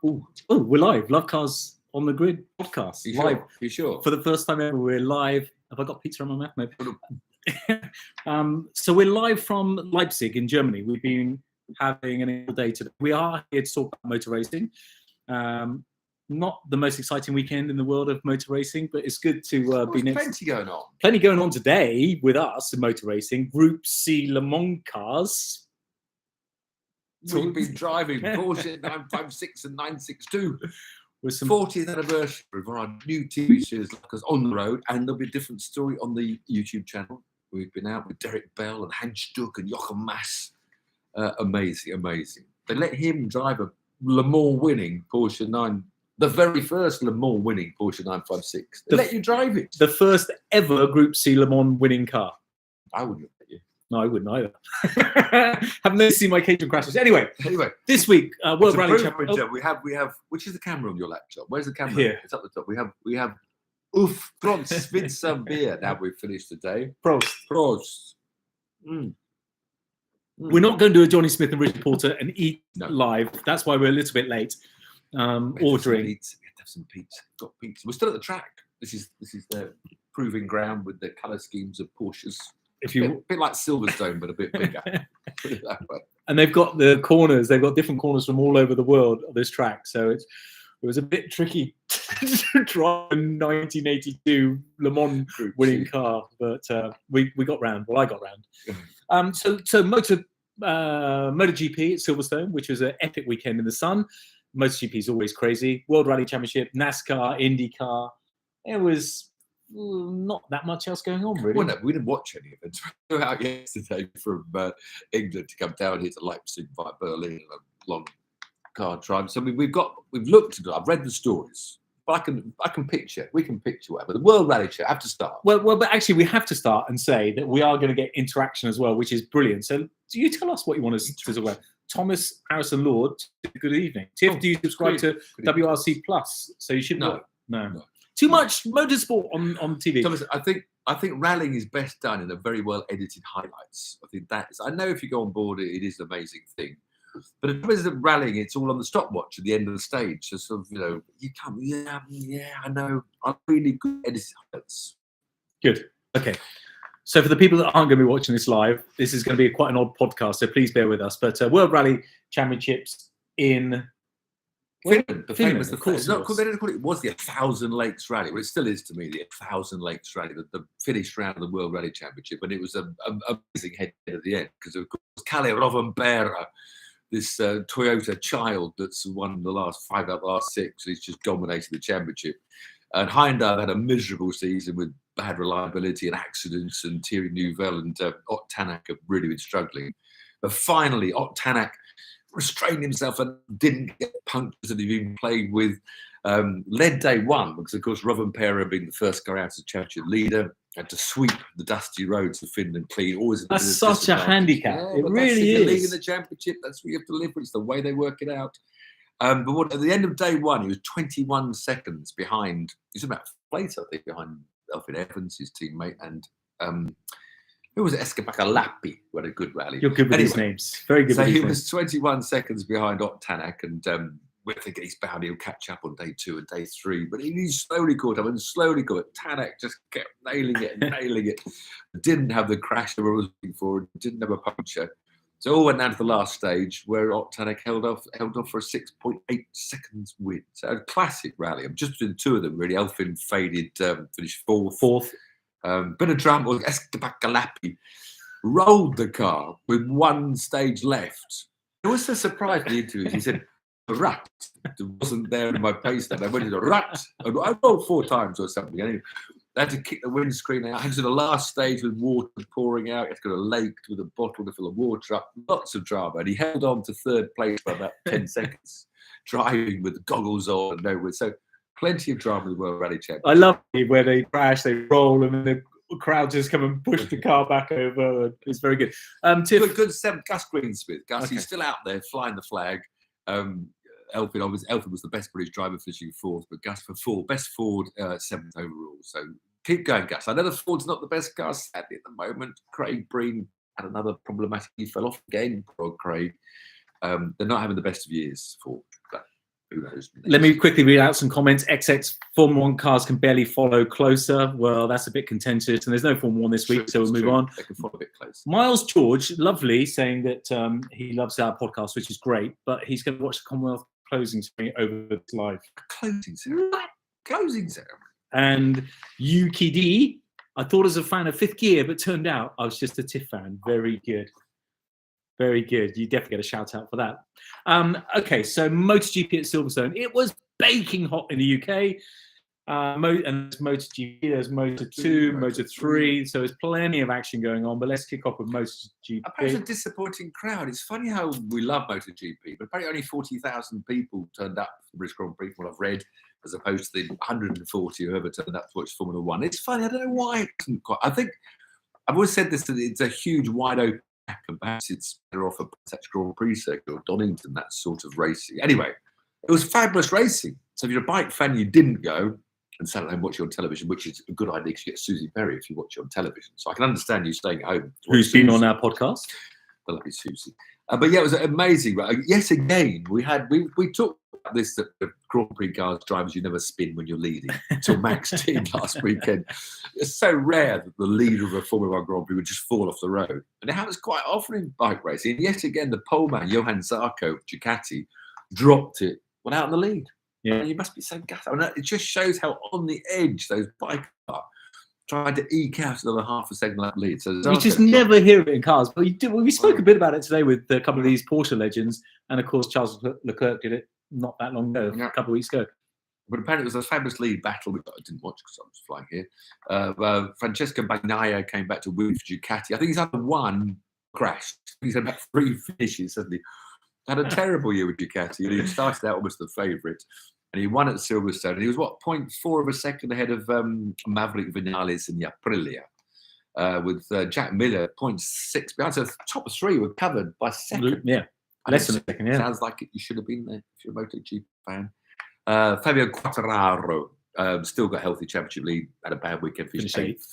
Oh, we're live. Lovecars On the Grid podcast. You live. Sure? You sure? For the first time ever, we're live. Have I got pizza on my mouth? Maybe. So we're live from Leipzig in Germany. We've been having an all day today. We are here to talk about motor racing. Not the most exciting weekend in the world of motor racing, but it's good to be next. Plenty going on. Plenty going on today with us in motor racing. Group C Le Mans cars. We've been driving Porsche 956 and 962. With some 40th anniversary of our new TV series, Lovecars On the Road, and there'll be a different story on the YouTube channel. We've been out with Derek Bell and Hans Stuck and Jochen Mass. Amazing, amazing. They let him drive a Le Mans winning Porsche 9, the very first Le Mans winning Porsche 956. They let you drive it. The first ever Group C Le Mans winning car. I wouldn't let you. No, I wouldn't either. Haven't they seen my catering crashes? Anyway, this week, World Rally Championship. We have. Which is the camera on your laptop? Where's the camera? Here. It's up the top. We have. Oof, Prost with some beer. Now we've finished the day. Prost. We're not going to do a Johnny Smith and Richard Porter and eat No. live. That's why we're a little bit late. Ordering. We have to have some pizza. Got pizza. We're still at the track. This is the proving ground with the colour schemes of Porsches. If you A bit like Silverstone, but a bit bigger. Put it that way. And they've got the corners. They've got different corners from all over the world of this track. So it was a bit tricky to drive a 1982 Le Mans winning car, but we got round. Well, I got round. So MotoGP at Silverstone, which was an epic weekend in the sun. MotoGP is always crazy. World Rally Championship, NASCAR, Indycar. It was not that much else going on, really. Well, no, we didn't watch any of it. We were out yesterday from England to come down here to Leipzig via Berlin on a long car drive. So we've looked at it. I've read the stories, but I can picture. We can picture whatever. The World Rally Championship. I have to start. Well, but actually, we have to start and say that we are going to get interaction as well, which is brilliant. So, do you tell us what you want us to talk about? Thomas Harrison Lord. Good evening. Tiff, do you subscribe to WRC Plus? So you should No. Too much motorsport on TV. Thomas, I think rallying is best done in a very well edited highlights. I think I know if you go on board, it is an amazing thing. But in terms of rallying, it's all on the stopwatch at the end of the stage. So sort of, you come, I know. I'm really good at edited highlights. Good. Okay. So for the people that aren't going to be watching this live, this is going to be quite an odd podcast, so please bear with us. But World Rally Championships in Finland, the Finland, famous, of course. they didn't call it. It was the 1,000 Lakes Rally. Well, it still is to me the 1,000 Lakes Rally, the finished round of the World Rally Championship, and it was an amazing head at the end because of course Kalle Rovanperä, this Toyota child that's won the last 5 out of the last 6. He's just dominated the championship. And Heindal had a miserable season with bad reliability and accidents, and Thierry Neuville and Ott Tanak have really been struggling. But finally, Ott Tanak restrained himself and didn't get punctures that he'd been played with. Led day one, because of course Rovanperä, being the first guy out as championship leader, had to sweep the dusty roads of Finland clean. Always that's such a handicap. It really is. Leading the championship, that's what you have to live with. It's the way they work it out. But at the end of day one, he was 21 seconds behind. He's about place, I think, behind Elfyn Evans, his teammate, and who was it? Eskapaka Lappi, who had a good rally. You're good with these names. Very good. So with he these was names. 21 seconds behind Ott Tanak, and we're thinking he's bound he'll catch up on day 2 and day 3. But he slowly caught up and slowly caught it. Tanak just kept nailing it. Didn't have the crash that we were looking for. Didn't have a puncture. So all went down to the last stage where Ott Tanak held off for a 6.8 seconds win. So a classic rally. I'm just between the two of them really. Elfyn faded, finished fourth. Bit of drama. Eskapaka Lappi rolled the car with one stage left. I was so surprised in the interviews. He said, "Rat." It wasn't there in my pace that I went into rat. I rolled 4 times or something. Anyway, they had to kick the windscreen out. Into the last stage with water pouring out. He had to go to a lake with a bottle to fill the water up. Lots of drama. And he held on to 3rd place by about 10 seconds, driving with the goggles on and nowhere. So plenty of drama in the World Rally Championship. I love it where they crash, they roll, and then the crowd just come and push the car back over. It's very good. Tiff, Good Gus Greensmith. Gus, he's still out there flying the flag. Elfyn was the best British driver, finishing 4th, but Gus for best Ford 7th overall. So keep going, Gus. I know the Ford's not the best car sadly at the moment. Craig Breen had another problematic. He fell off again. Poor Craig. They're not having the best of years, Ford. But Who knows? Let me quickly read out some comments. XX Formula 1 cars can barely follow closer. Well, that's a bit contentious, and there's no Formula 1 this week, so we'll move on. They can follow a bit closer. Miles George, lovely, saying that he loves our podcast, which is great, but he's going to watch the Commonwealth closing ceremony over this live. Closing ceremony? What? Closing ceremony? And Yuki D, I thought as a fan of Fifth Gear, but turned out I was just a TIFF fan. Very good. Very good. You definitely get a shout out for that. Okay, so MotoGP at Silverstone. It was baking hot in the UK. And there's MotoGP, there's Moto2, Moto3. So there's plenty of action going on. But let's kick off with MotoGP. Apparently, a disappointing crowd. It's funny how we love MotoGP, but apparently only 40,000 people turned up for the British Grand Prix, from what I've read, as opposed to the 140 whoever turned up to watch Formula 1. It's funny. I don't know why it isn't quite. I think I've always said this, that it's a huge, wide open. And perhaps it's better off a such Grand Prix circuit or Donington, that sort of racing. Anyway, it was fabulous racing. So if you're a bike fan, you didn't go and sat at home watching on television, which is a good idea because you get Susie Perry if you watch it on television. So I can understand you staying at home. Who's been on our podcast? The lovely Susie. But yeah, it was amazing. Yes, again, we talked about this, that the Grand Prix cars drivers, you never spin when you're leading, until Max did last weekend. It's so rare that the leader of a Formula 1 Grand Prix would just fall off the road. And it happens quite often in bike racing. And yet again, the poleman, Johan Zarco, Ducati, dropped it, went out in the lead. Yeah. And you must be so gutted. I mean, it just shows how on the edge those bikes are, trying to eke out another half a second lap lead. So you just never hear of it in cars. But we spoke a bit about it today with a couple of these Porsche legends. And of course, Charles Leclerc did it not that long ago, a couple of weeks ago. But apparently it was a fabulous lead battle, which I didn't watch because I was flying here. Francesco Bagnaia came back to win for Ducati. I think he's had one crash. He's had about 3 finishes, hasn't he? Had a terrible year with Ducati. And he started out almost the favourite. And he won at Silverstone. And he was, 0.4 of a second ahead of Maverick Vinales in the Aprilia. With Jack Miller, 0.6 behind. So the top 3 were covered by second. Yeah, less than a second, yeah. Sounds like you should have been there if you're a MotoGP fan. Fabio Quartararo still got a healthy championship lead, had a bad weekend, finished 8th.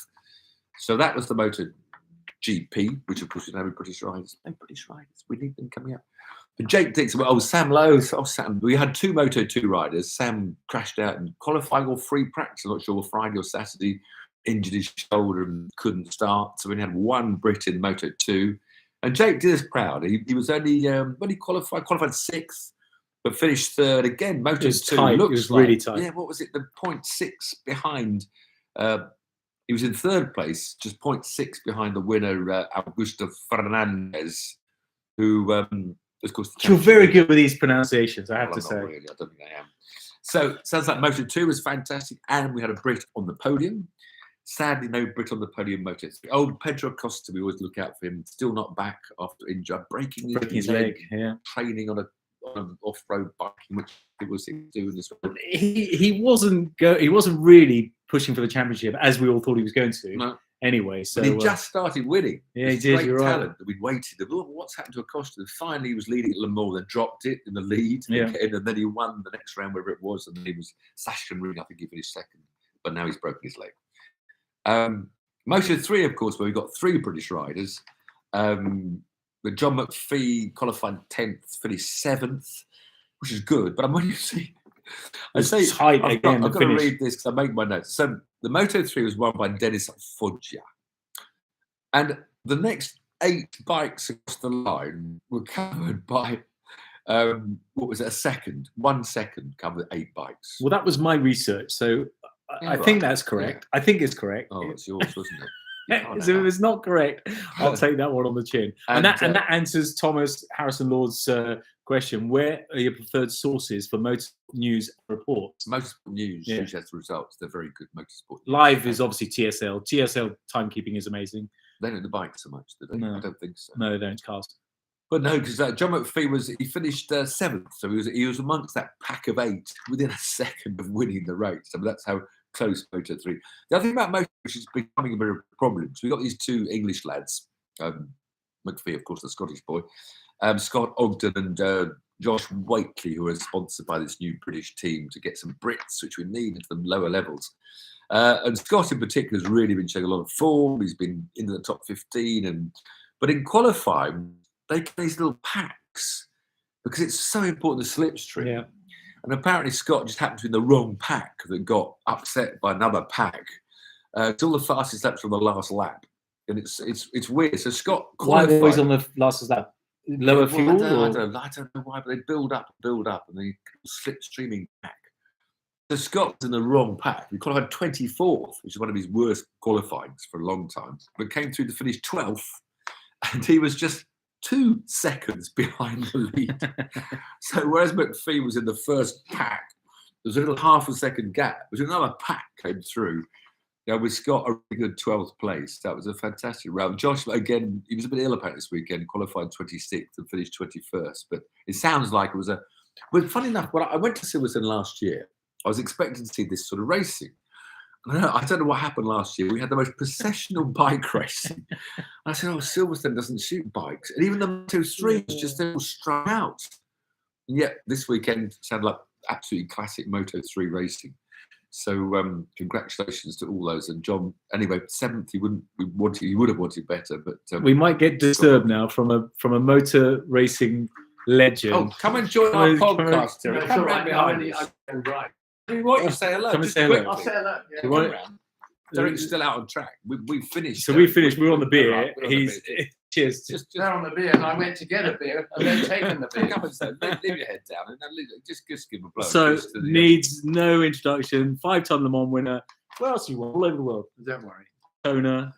So that was the MotoGP, which of course we don't have British riders. No British riders, we need them coming up. But Jake Dixon, Sam Lowe, Sam. We had 2 Moto2 riders. Sam crashed out in qualifying or free practice, I'm not sure, Friday or Saturday, injured his shoulder and couldn't start. So we had 1 Brit in Moto2. And Jake did us proud. He was only, when he qualified 6th. But finished 3rd again. Moto2 it was really tight. Yeah, what was it? The 0.6 behind. He was in 3rd place, just 0.6 behind the winner, Augusto Fernandez, who, of course, you're very good with these pronunciations, I have to say. Really, I don't think I am. So sounds like Moto2 was fantastic, and we had a Brit on the podium. Sadly, no Brit on the podium Moto3. Old Pedro Costa, we always look out for him. Still not back after injury, breaking his leg. Yeah, training on an off-road bike, which people seem to do in this one. He wasn't really pushing for the championship as we all thought he was going to. No. Anyway, so but he just started winning. Yeah, he did. Great You're talent right. that we'd waited. What's happened to Acosta? And finally, he was leading at Le Mans, then dropped it in the lead, and then he won the next round, wherever it was, and then he was Sachsenring. I think he finished 2nd, but now he's broken his leg. Moto3, of course, where we got 3 British riders. But John McPhee qualified 10th, finished 7th, which is good. But I'm only seeing. I've got to read this because I make my notes. So the Moto3 was won by Dennis Foggia. And the next 8 bikes across the line were covered by, what was it, 1 second covered 8 bikes. Well, that was my research. So I think that's correct. Yeah. I think it's correct. Oh, it's yours, wasn't it? So if it's not correct, I'll take that one on the chin. And that answers Thomas Harrison Lord's question. Where are your preferred sources for motor news reports? Motorsport News usually has the results. They're very good. Motorsport Live is obviously TSL. TSL timekeeping is amazing. They don't the bike so much, do they? No. I don't think so. No, they don't cast. But no, because John McPhee finished 7th, so he was amongst that pack of 8 within a second of winning the race. I mean, that's how close Moto3. The other thing about Moto, which is becoming a bit of a problem, so we've got these 2 English lads, McPhee, of course, the Scottish boy, Scott Ogden and Josh Wakely, who are sponsored by this new British team to get some Brits, which we need at the lower levels. And Scott in particular has really been showing a lot of form. He's been into the top 15, but in qualifying, they get these little packs because it's so important, the slipstream. Yeah. And apparently Scott just happened to be in the wrong pack that got upset by another pack. It's all the fastest laps from the last lap. And it's weird. So Scott Why are they always on qualified. the last lap? Lower fuel? I don't know why, but they build up, and they slipstreaming back. So Scott's in the wrong pack. He qualified 24th, which is one of his worst qualifyings for a long time, but came through to finish 12th, and he was just 2 seconds behind the lead. So whereas McPhee was in the first pack, there was a little half a second gap, but another pack came through. With Scott a really good 12th place. That was a fantastic round. Josh, again, he was a bit ill apparently this weekend, qualified 26th and finished 21st. But it sounds like it was a... Well, funny enough, when I went to Silverstone last year, I was expecting to see this sort of racing. And I don't know what happened last year. We had the most processional bike racing. I said, Silverstone doesn't shoot bikes. And even the Moto3 was just all strung out. And yet this weekend sounded like absolutely classic Moto3 racing. So congratulations to all those. And John, anyway, 7th, he would have wanted better, but we might get disturbed now from a motor racing legend. Oh, come and join our podcast, Terry. Come round behind us. Right. Why don't you say hello? Come and say hello. I'll say hello. Yeah. Come round. Derek's still out on track. We finished. So we finised. We were on the beer. Right, He's cheers. just They're on the beer, and I went to get a beer, and they're taking the beer. come and say, leave your head down and just give him a blow. So Just to the- needs no introduction. 5-time Le Mans winner. Where else you won? All over the world. Don't worry. Kona.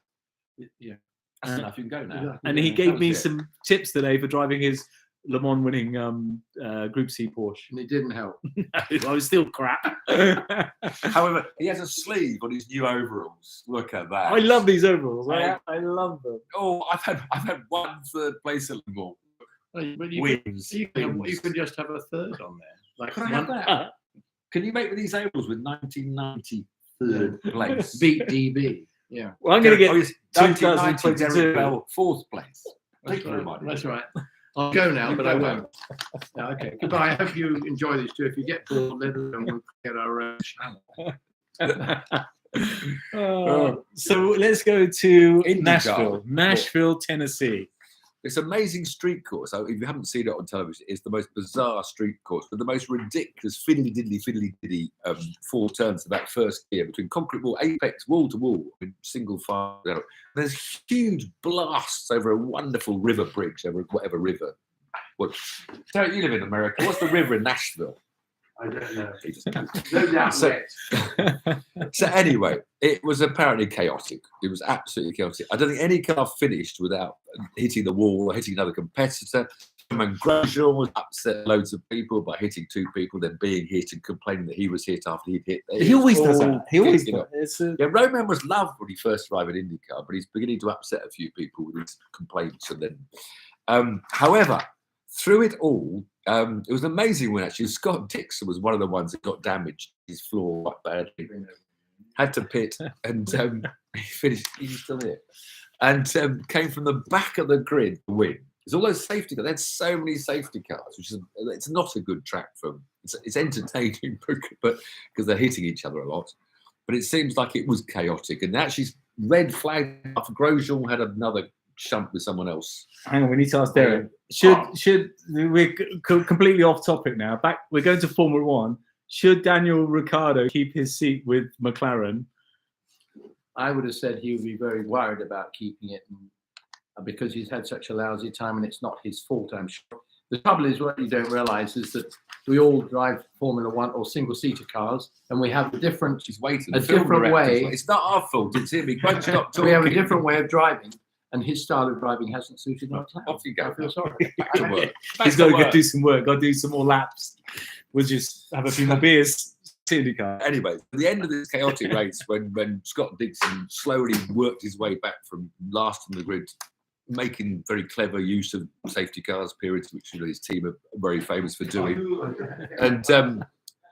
Yeah. That's enough. You can go now. And he That gave was me it. some tips today for driving his Le Mans winning Group C Porsche. And it didn't help. I was still crap. However, he has a sleeve on his new overalls. Look at that. I love these overalls. I love them. Oh, I've had 1 third place at Le Mans. But you Wins. could just have a third on there. Like Can I have that? Can you make these overalls with 1990 third place? Beat DB. Yeah. Well, I'm going to get 1990 Derek 2022. Bell 4th place. That's Thank you, right. reminding me. That's right. I'll go now, but I go won't. Yeah, okay. Goodbye. I hope you enjoy this too. If you get bored, let us know. We'll get our own channel. So let's go to Indycar. Nashville, Tennessee. It's an amazing street course. So if you haven't seen it on television, it's the most bizarre street course with the most ridiculous fiddly-diddly 4 turns to that first gear between concrete wall, apex, wall to wall, with single file. There's huge blasts over a wonderful river bridge, over whatever river. So you live in America. What's the river in Nashville? I don't know. He just No doubt. So- So anyway, it was apparently chaotic. It was absolutely chaotic. I don't think any car finished without hitting the wall or hitting another competitor. And Grosjean was upset loads of people by hitting 2 people, then being hit and complaining that he was hit after he'd hit. He always does all that. He always kicking does. off. Yeah, Roman was loved when he first arrived at IndyCar, but he's beginning to upset a few people with his complaints. And then, however, through it all, it was an amazing win actually. Scott Dixon was one of the ones that got damaged. His floor quite badly. Had to pit, and he finished. He's still here, and came from the back of the grid to win. There's all those safety cars. They had so many safety cars, which is it's not a good track for them. It's entertaining, but because they're hitting each other a lot. But it seems like it was chaotic, and actually red flag after Grosjean had another shunt with someone else. Hang on, we need to ask Darren. Should we're completely off topic now? We're going to Formula One. Should Daniel Ricciardo keep his seat with McLaren? I would have said he would be very worried about keeping it because he's had such a lousy time and it's not his fault, I'm sure. The trouble is, what you don't realise is that we all drive Formula One or single-seater cars, and we have a different, She's waiting. a different way. It's not our fault. It's him. He won't stop talking. We have a different way of driving, and his style of driving hasn't suited our time. Off you go. I feel sorry. Back to work. He's got to go do some work. Got to do some more laps. We'll just have a few more beers. IndyCar. Anyway, at the end of this chaotic race, when Scott Dixon slowly worked his way back from last on the grid, making very clever use of safety cars periods, which his team are very famous for doing. And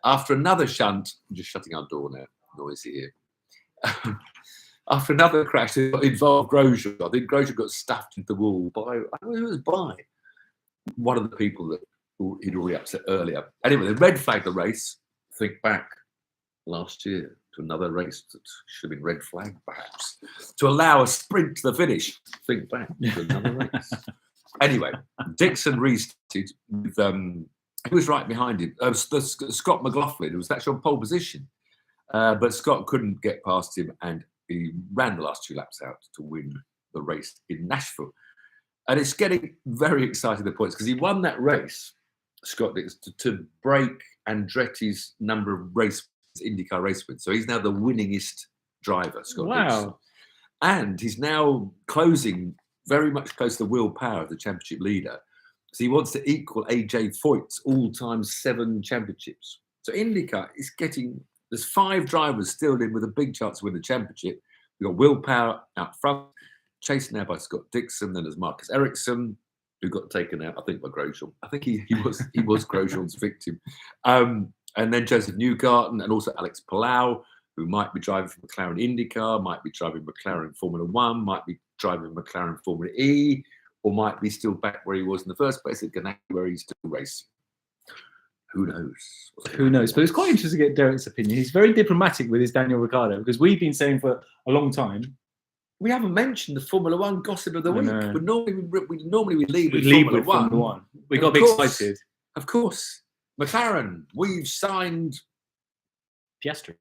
after another shunt, I'm just shutting our door now, noisy here. After another crash that involved Grosjean, I think Grosjean got stuffed into the wall by, I don't know who it was by, one of the people that he'd already upset earlier. Anyway, they red flagged the race. Think back last year to another race that should have been red flagged, perhaps, to allow a sprint to the finish. Think back to another race. Anyway, Dixon restarted with He was right behind him. Scott McLaughlin, who was actually on pole position. But Scott couldn't get past him, and he ran the last 2 laps out to win the race in Nashville. And it's getting very exciting, the points, because he won that race, Scott did, to break Andretti's number of IndyCar race wins. So he's now the winningest driver, Scott Dixon. And he's now very much close to Will Power, the championship leader. So he wants to equal AJ Foyt's all-time 7 championships. So IndyCar is getting... There's 5 drivers still in with a big chance to win the championship. We've got Will Power out front, chased now by Scott Dixon. Then there's Marcus Ericsson, who got taken out, I think, by Grosjean. I think he was Grosjean's victim. And then Joseph Newgarden and also Alex Palau, who might be driving for McLaren IndyCar, might be driving McLaren Formula One, might be driving McLaren Formula E, or might be still back where he was in the first place at Ganassi, where he's still racing. Who knows? Who knows? But it's quite interesting to get Derek's opinion. He's very diplomatic with his Daniel Ricciardo, because we've been saying for a long time. We haven't mentioned the Formula One gossip of the week. But normally we lead with Formula One. We got excited. Of course. McLaren, we've signed Piastri.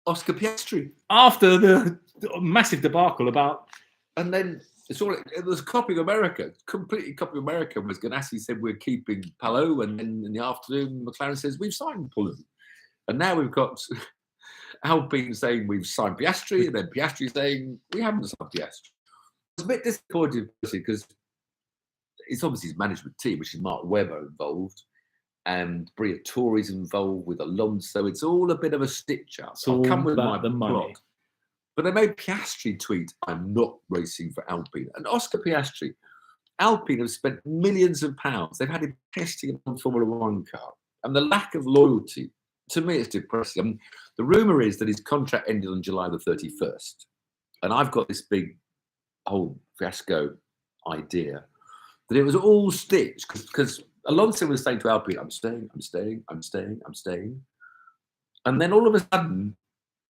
Oscar Piastri. After the massive debacle about... And then it was copying America, completely copying America. Was Ganassi said we're keeping Palou, and then in the afternoon McLaren says we've signed Palou, and now we've got Alpine saying we've signed Piastri, and then Piastri saying we haven't signed Piastri. I was a bit disappointed because it's obviously his management team, which is Mark Webber involved, and Briatore's involved with Alonso. It's all a bit of a stitch up. I'll come with my plot. But they made Piastri tweet, "I'm not racing for Alpine." And Oscar Piastri, Alpine have spent millions of pounds. They've had him testing on Formula One car. And the lack of loyalty, to me, it's depressing. The rumour is that his contract ended on July the 31st. And I've got this big whole fiasco idea that it was all stitched, because Alonso was saying to Alpine, I'm staying. And then all of a sudden,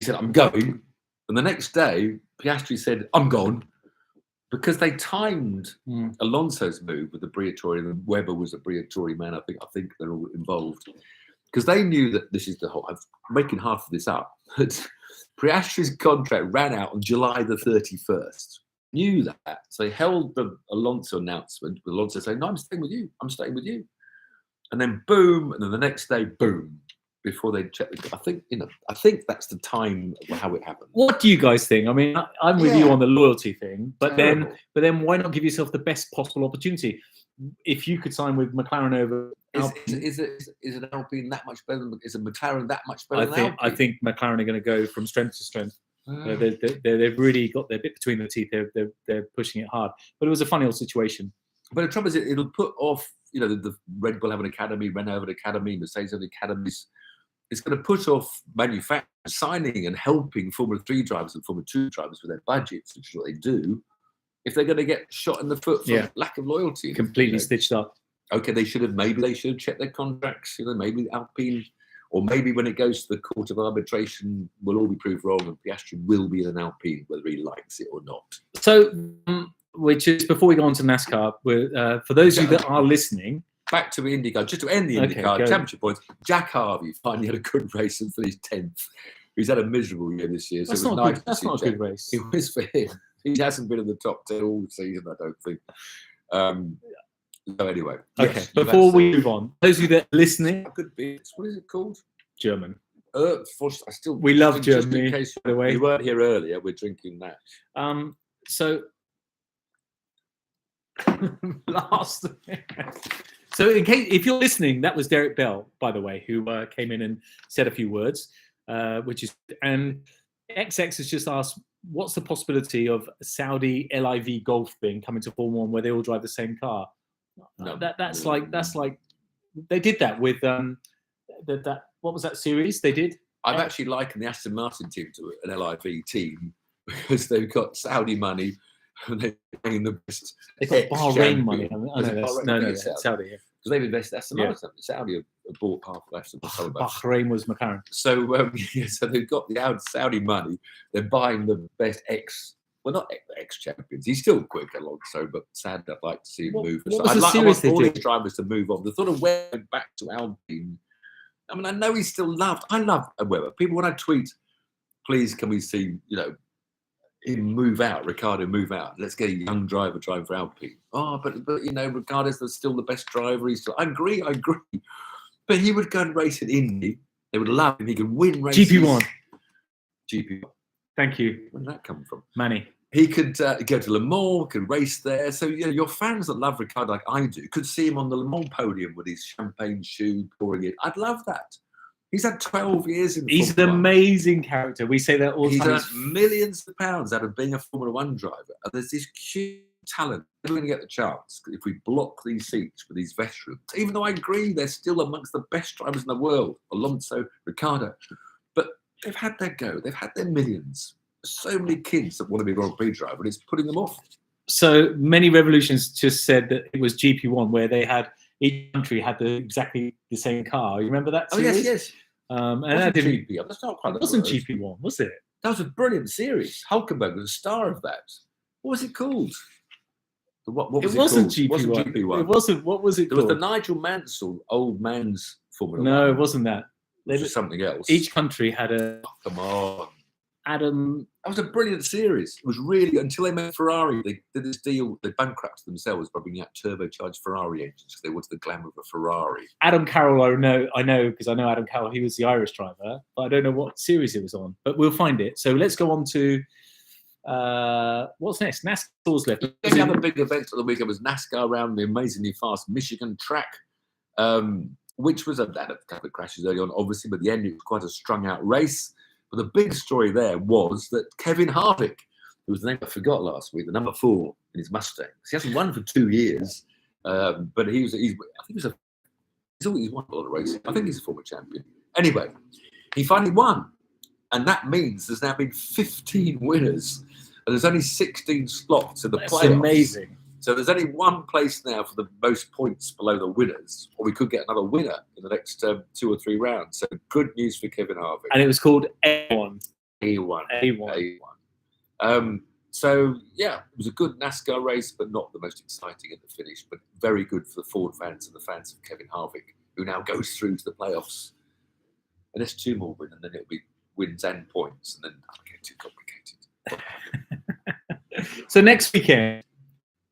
he said, I'm going. And the next day, Piastri said, I'm gone, because they timed Alonso's move with the Briatore, and Webber was a Briatore man. I think they're all involved, because they knew that this is the whole. I'm making half of this up. But Piastri's contract ran out on July the 31st. Knew that, so they held the Alonso announcement with Alonso saying, "No, I'm staying with you. I'm staying with you." And then boom, and then the next day, boom. Before they check, I think that's the time of how it happened. What do you guys think? I mean, I'm with you on the loyalty thing, but Terrible. then why not give yourself the best possible opportunity? If you could sign with McLaren over, is an Alpine that much better? Is a McLaren that much better? than Alpine? I think McLaren are going to go from strength to strength. They've really got their bit between the teeth. They're pushing it hard. But it was a funny old situation. But the trouble is, it'll put off. The Red Bull have an academy, Renault have an academy, Mercedes have academies. It's going to put off manufacturers signing and helping Formula 3 drivers and Formula 2 drivers with their budgets, which is what they do, if they're going to get shot in the foot for lack of loyalty. Completely stitched up. Okay, maybe they should have checked their contracts. Maybe Alpine, or maybe when it goes to the court of arbitration, will all be proved wrong, and Piastri will be an Alpine, whether he likes it or not. So, which is before we go on to NASCAR, for those of you that are listening. Back to IndyCar, just to end the IndyCar championship points. Jack Harvey finally had a good race and finished 10th. He's had a miserable year this year. That's so not a good race. It was for him. He hasn't been in the top 10 all season, I don't think. So anyway. Okay, yes, before we move on, those of you that are listening. Could be. What is it called? German. We love Germany, by the way. You weren't here earlier, we're drinking that. So last. So, if you're listening, that was Derek Bell, by the way, who came in and said a few words, and XX has just asked, what's the possibility of Saudi LIV Golf thing coming to Formula 1 where they all drive the same car? No, that's like they did that with that what was that series they did? I'm actually liking the Aston Martin team to an LIV team because they've got Saudi money. And they're paying the best. They've got Bahrain money. That's Saudi. Yeah. Because they've invested. Aston Martin. Saudi have bought half of Aston Martin. Bahrain was McLaren. So, so they've got the Saudi money. They're buying the best well, not ex-champions. He's still quick, Alonso, but sad. I'd like to see him move. What So was I'd the like, I series want they all did? these drivers to move on. The thought of Webber back to Alpine. I mean, I know he's still loved. I love Webber. People, when I tweet, please, can we see, him move out, Ricardo move out. Let's get a young driver driving for Alpine. Oh, but Ricardo's still the best driver. I agree. But he would go and race at Indy. They would love him. He could win races. GP1. GP1. Thank you, Where did that come from? Manny. He could go to Le Mans, could race there. So your fans that love Ricardo like I do could see him on the Le Mans podium with his champagne shoe pouring it. I'd love that. He's had 12 years in He's an Formula 1. amazing character. We say that all the He's time. earned millions of pounds out of being a Formula 1 driver. And there's this huge talent. We're going to get the chance if we block these seats for these veterans. Even though I agree they're still amongst the best drivers in the world, Alonso, Ricardo. But they've had their go. They've had their millions. So many kids that want to be a Grand Prix driver, and it's putting them off. So many revolutions just said that it was GP1 where they had each country had exactly the same car. You remember that? Oh series? yes. And that didn't. GP1. That's not quite. It wasn't GP1, was it? That was a brilliant series. Hulkenberg was a star of that. What was it called? What was It wasn't called? GP1. Wasn't GP1. It wasn't. What was it There was called? the Nigel Mansell old man's Formula 1. No, it wasn't that. It was something else. Each country had a. Oh, come on. Adam. That was a brilliant series. It was really, until they made Ferrari, they did this deal, they bankrupted themselves by bringing out turbocharged Ferrari engines because they wanted the glamour of a Ferrari. Adam Carroll, I know because I know Adam Carroll. He was the Irish driver, but I don't know what series it was on. But we'll find it. So let's go on to what's next. NASCAR's left. The other big event of the weekend was NASCAR around the amazingly fast Michigan track, which was had a couple of crashes early on, obviously, but at the end it was quite a strung out race. But the big story there was that Kevin Harvick, who was the name I forgot last week, the number 4 in his Mustang. He hasn't won for 2 years, but he's always won a lot of races. I think he's a former champion. Anyway, he finally won, and that means there's now been 15 winners, and there's only 16 slots in the playoffs. That's amazing. So there's only one place now for the most points below the winners, or we could get another winner in the next 2 or 3 rounds. So good news for Kevin Harvick. And it was called A1. A1. So yeah, it was a good NASCAR race, but not the most exciting at the finish, but very good for the Ford fans and the fans of Kevin Harvick, who now goes through to the playoffs. And there's 2 more wins, and then it'll be wins and points, and then that'll get too complicated. So next weekend,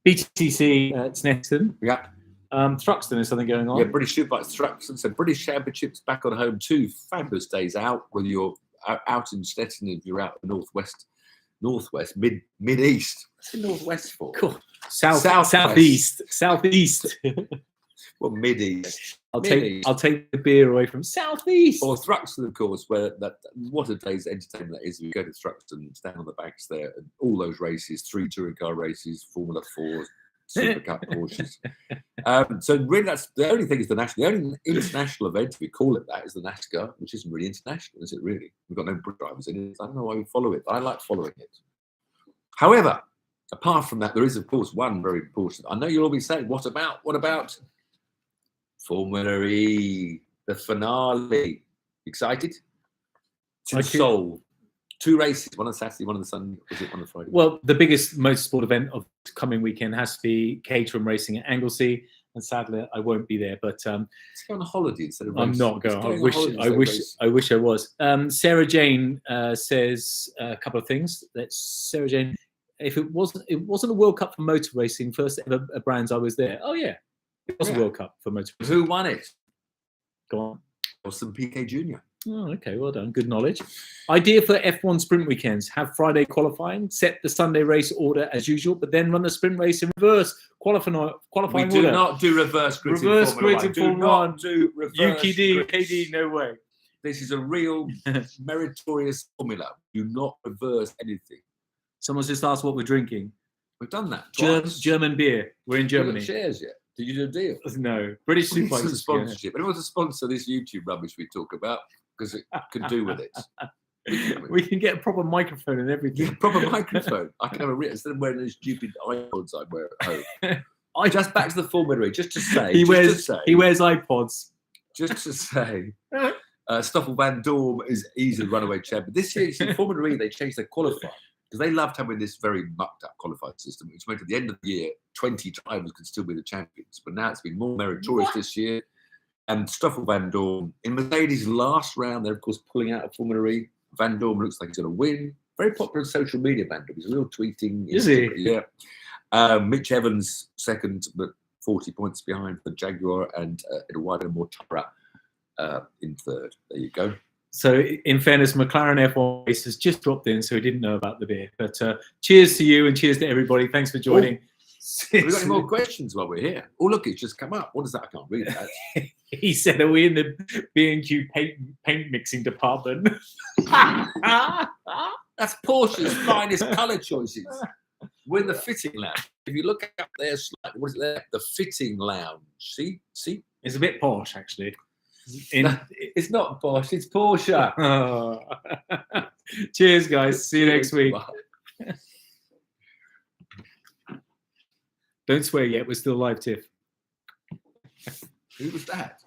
BTCC at Snetterton. Yeah. Thruxton, is something going on? Yeah, British Superbikes Thruxton. So British Championships back on home. 2 fabulous days out, whether you're out in Stettin, if you're out in northwest, mid-east. What's the northwest for? Cool. Southeast. Well, mid-east. I'll take the beer away from Southeast. Or Thruxton, of course, where what a day's entertainment that is. You go to Thruxton, stand on the banks there, and all those races, 3 touring car races, Formula 4s, Super Cup Porsches. So really, that's the only thing is the only international event, if we call it that, is the NASCAR, which isn't really international, is it really? We've got no drivers in it. I don't know why we follow it, but I like following it. However, apart from that, there is, of course, one very important. I know you'll all be saying, what about Formula E, the finale? Excited? It's in Seoul. 2 races, one on Saturday, one on the Sunday. Was it on the Friday? Well, the biggest motorsport event of the coming weekend has to be Caterham Racing at Anglesey, and sadly, I won't be there. But let's go on a holiday instead of I'm racing. not going. I wish I was. Sarah Jane says a couple of things. That's Sarah Jane. If it wasn't a World Cup for motor racing, first ever brands I was there. Oh yeah. It was a World Cup for motor racing. Who won it? Go on. Austin Piquet Jr. Oh, okay. Well done. Good knowledge. Idea for F1 sprint weekends. Have Friday qualifying, set the Sunday race order as usual, but then run the sprint race in reverse. Qualifying order. We do not do reverse grids in Formula 1. Do reverse KD, no way. This is a real meritorious formula. Do not reverse anything. Someone's just asked what we're drinking. We've done that. German beer. We're in Germany. Shares yet? Did you do a deal? No. British Superbikes. Sponsorship. Anyone to sponsor this YouTube rubbish we talk about? Because it can do with it. We can get a proper microphone and everything. Proper microphone. I can have a instead of wearing those stupid iPods I wear at home. Just back to the Formula E, just to say. He wears iPods. Just to say. Stoffel Van Dorn is easily runaway champion. This year, in Formula E, they changed their qualifying. because they loved having this very mucked up qualified system, which meant at the end of the year, 20 drivers could still be the champions. But now it's been more meritorious this year. And Stoffel Van Dorn in Mercedes' last round, they're of course pulling out of Formula E. Van Dorn looks like he's going to win. Very popular on social media, Van Dorn. He's real tweeting. Is he? Yeah. Mitch Evans second, but 40 points behind for Jaguar, and Eduardo Mortara in third. There you go. So, in fairness, McLaren F1 race has just dropped in, so he didn't know about the beer. But cheers to you and cheers to everybody. Thanks for joining. Have we got any more questions while we're here? Oh, look, it's just come up. What is that? I can't read that. He said, "Are we in the B&Q paint mixing department?" That's Porsche's finest colour choices. We're in the fitting lounge. If you look up there slightly, what is it there? The fitting lounge. See? It's a bit posh, actually. It's not Porsche, it's Porsche. Oh. Cheers, guys. See you next week. Don't swear yet. We're still live, Tiff. Who was that?